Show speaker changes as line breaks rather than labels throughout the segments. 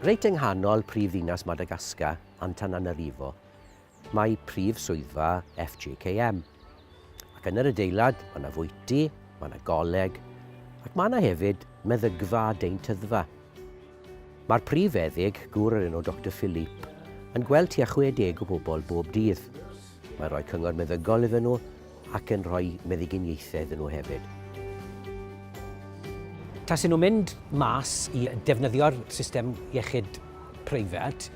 Reit yng nghanol brifddinas Madagascar, Antananarivo, mae prif swyddfa FJKM. Ac yn yr adeilad, mae yna fwyty, mae yna goleg, ac mae yna hefyd meddygfa deintyddfa. Mae'r prif feddyg, gŵr o'r enw Dr Philip, yn gweld tua 60 o bobl bob dydd. Mae'n rhoi cyngor meddygol iddyn nhw ac yn rhoi meddyginiaethau iddyn nhw hefyd.
Tasyn nhw'n mynd mas i defnyddio'r system iechyd preifat,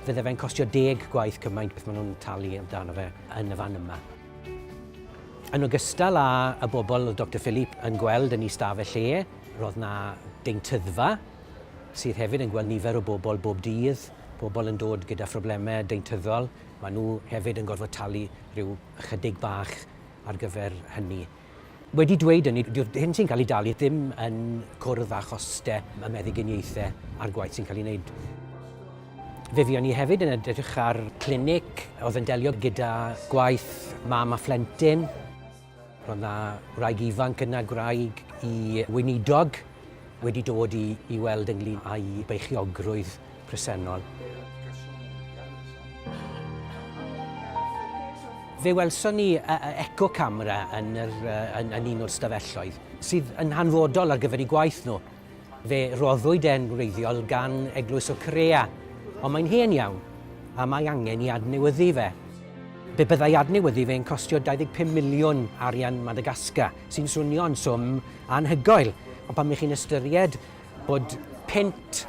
fydde fe'n costio 10 gwaith cymaint beth maen nhw'n talu amdano fe yn y fan yma. Yn ogystal â y bobl oedd Dr Philip yn gweld yn ei stafell lle, roedd yna deintyddfa, sydd hefyd yn gweld nifer o bobl bob dydd, bobl yn dod gyda phroblemau deintyddol. Maen nhw hefyd yn gorfod talu rhyw ychydig bach ar gyfer hynny. Wedi dweud hynny, hyn sy'n cael ei dalu ddim yn cwrdd â chostau y meddyginiaethau a'r gwaith sy'n cael ei wneud. Fe fuon ni hefyd yn edrych ar chlinig oedd yn delio gyda gwaith mam a phlentyn. Roedd yna wraig ifanc yna, gwraig i weinidog, wedi dod i weld ynglyn â'i beichiogrwydd presennol. Fe welson ni eco camera yn un o'r stafelloedd sydd yn hanfodol ar gyfer ei gwaith nhw. Fe roddwyd e'n wreiddiol gan Eglwys FJKM, ond mae'n hen iawn a mae angen i adnewyddu fe. Be byddai adnewyddu fe'n costio 25 miliwn arian Madagascar, sy'n swnio'n swm anhygoel. Ond pan chi'n ystyried bod pint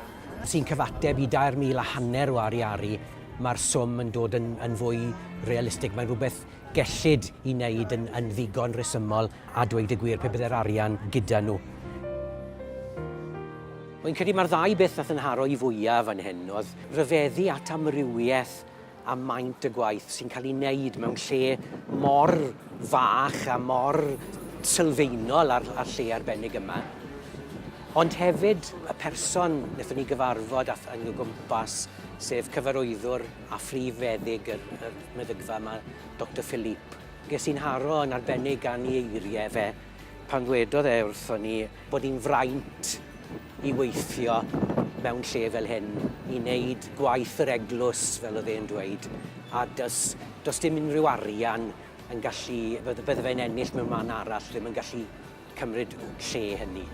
sy'n cyfateb i 2,500 o ariari, mae'r swm yn dod yn fwy realistig. Mae'n rhywbeth gellid i wneud yn ddigon resymol a dweud y gwir pe byddai'r arian gyda nhw. Wy'n credu mae'r ddau beth nath yn haro i fwyaf fan hyn oedd rhyfeddu at amrywiaeth a maint y gwaith sy'n cael ei wneud mewn lle mor fach a mor sylfaenol ar lle arbennig yma. Ond hefyd y person wnaethon ni gyfarfod yn y gwmpas, sef cyfarwyddwr a phrif feddyg y meddygfa yma, Dr Philip. Ges i'n haro yn arbennig gan ei eiriau fe pan ddwedodd wrthon ni bod hi'n fraint i weithio mewn lle fel hyn, i wneud gwaith yr eglwys fel oedd e'n dweud, a does dim unrhyw arian yn gallu, bydde fe'n ennill mewn man arall, ddim yn gallu cymryd lle hynny.